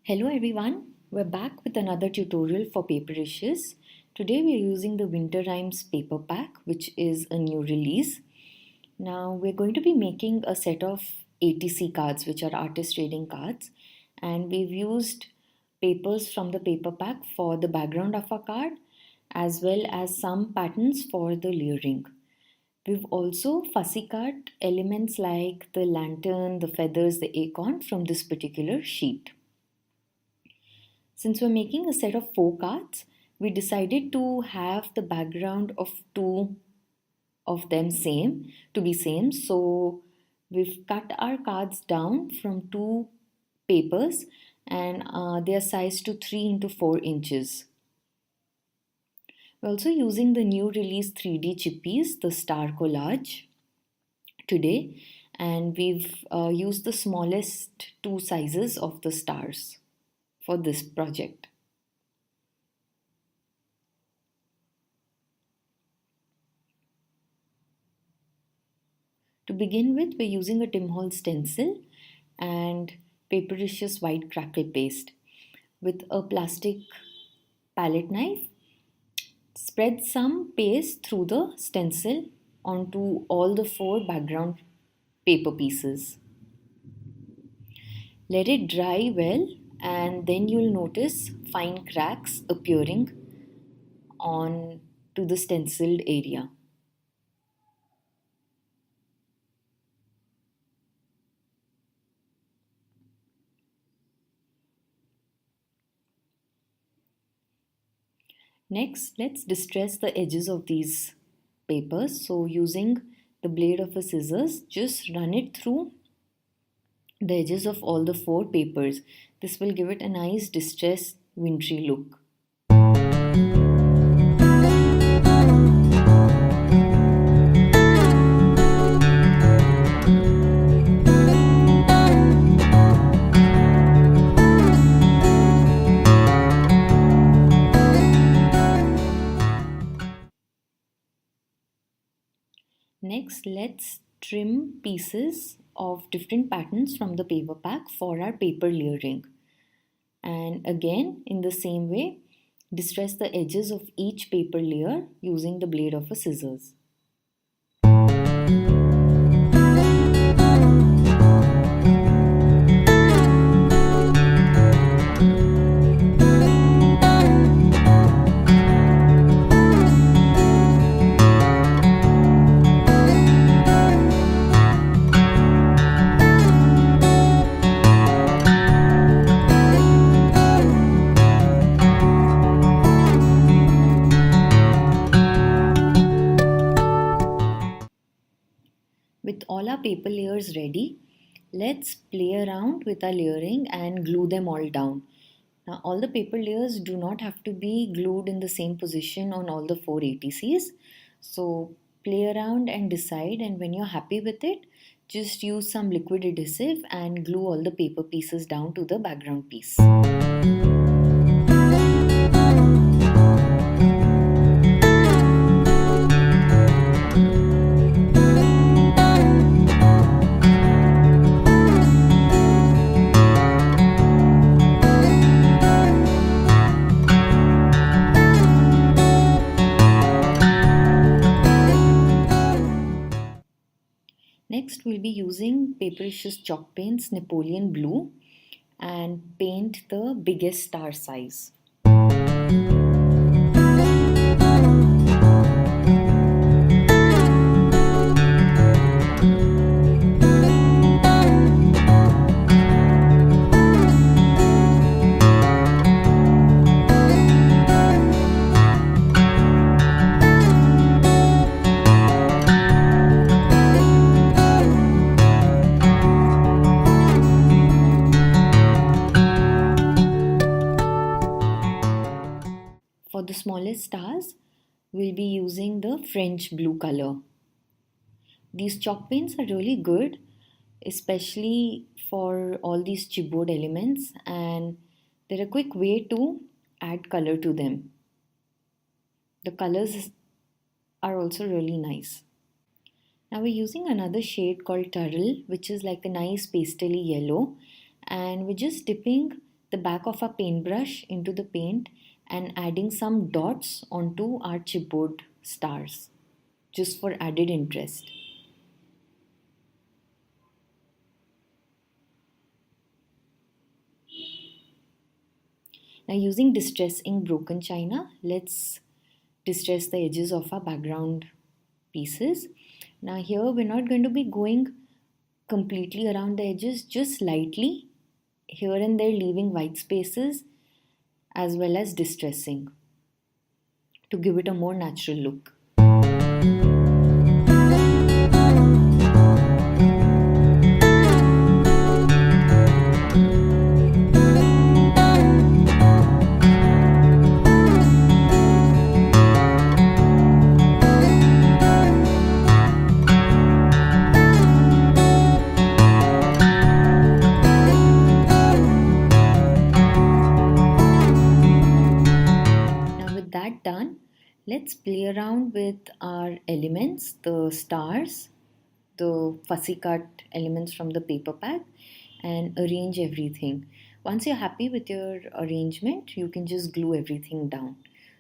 Hello everyone, we're back with another tutorial for Papericious. Today we are using the Winter Rhymes paper pack, which is a new release. Now we're going to be making a set of ATC cards, which are artist trading cards, and we've used papers from the paper pack for the background of our card as well as some patterns for the layering. We've also fussy cut elements like the lantern, the feathers, the acorn from this particular sheet. Since we're making a set of 4 cards, we decided to have the background of 2 of them to be same. So we've cut our cards down from 2 papers and they are sized to 3 into 4 inches. We're also using the new release 3D Chippis, the star collage today, and we've used the smallest 2 sizes of the stars for this project. To begin with, we're using a Tim Holtz stencil and Papericious white crackle paste. With a plastic palette knife, spread some paste through the stencil onto all the 4 background paper pieces. Let it dry well, and then you'll notice fine cracks appearing on to the stenciled area. Next, let's distress the edges of these papers. So using the blade of a scissors, just run it through the edges of all the 4 papers. This will give it a nice distressed wintry look. Next, let's trim pieces of different patterns from the paper pack for our paper layering. And again, in the same way, distress the edges of each paper layer using the blade of a scissors. With all our paper layers ready, let's play around with our layering and glue them all down. Now, all the paper layers do not have to be glued in the same position on all the 4 ATCs. So play around and decide, and when you're happy with it, just use some liquid adhesive and glue all the paper pieces down to the background piece. Next, we'll be using Papericious chalk paints Napoleon Blue and paint the biggest star size. For the smallest stars, we'll be using the French blue color. These chalk paints are really good, especially for all these chipboard elements, and they're a quick way to add color to them. The colors are also really nice. Now we're using another shade called Turtle, which is like a nice pastely yellow, and we're just dipping the back of our paintbrush into the paint and adding some dots onto our chipboard stars just for added interest. Now using distress ink broken china, let's distress the edges of our background pieces. Now here we're not going to be going completely around the edges, just lightly here and there, leaving white spaces as well as distressing to give it a more natural look. That done, let's play around with our elements, the stars, the fussy cut elements from the paper pack, and arrange everything. Once you're happy with your arrangement, you can just glue everything down.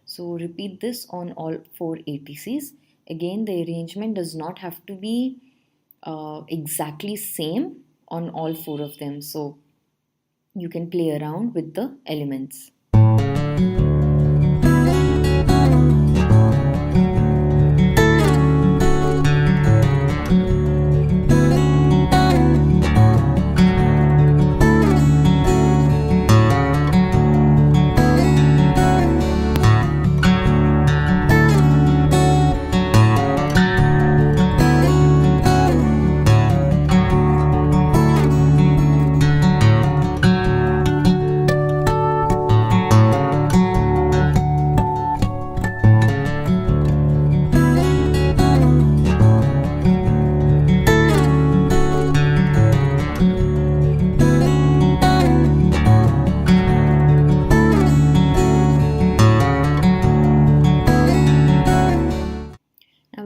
So repeat this on all 4 ATCs. Again, the arrangement does not have to be exactly same on all 4 of them. So you can play around with the elements.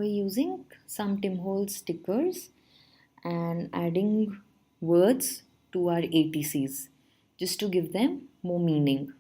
Using some Tim Holtz stickers and adding words to our ATCs just to give them more meaning.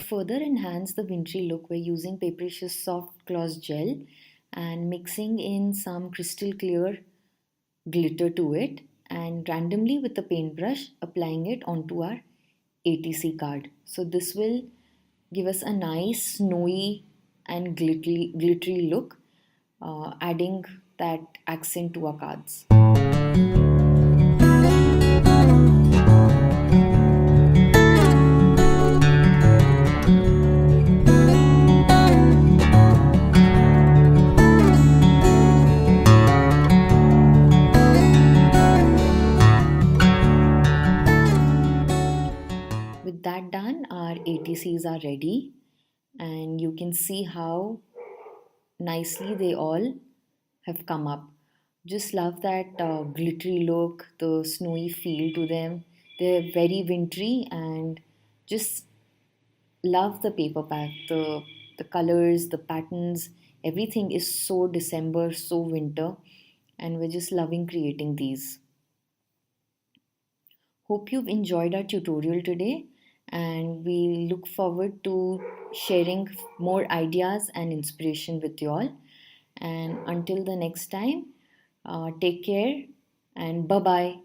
Further enhance the wintry look, we're using Papericious soft gloss gel and mixing in some crystal clear glitter to it, and randomly with the paintbrush applying it onto our ATC card. So this will give us a nice snowy and glittery look, adding that accent to our cards. With that done, our ATCs are ready, and you can see how nicely they all have come up. Just love that glittery look, the snowy feel to them. They're very wintry, and just love the paper pack, the colors, the patterns, everything is so December, so winter, and we're just loving creating these. Hope you've enjoyed our tutorial today, and we look forward to sharing more ideas and inspiration with you all. And until the next time, take care and bye bye.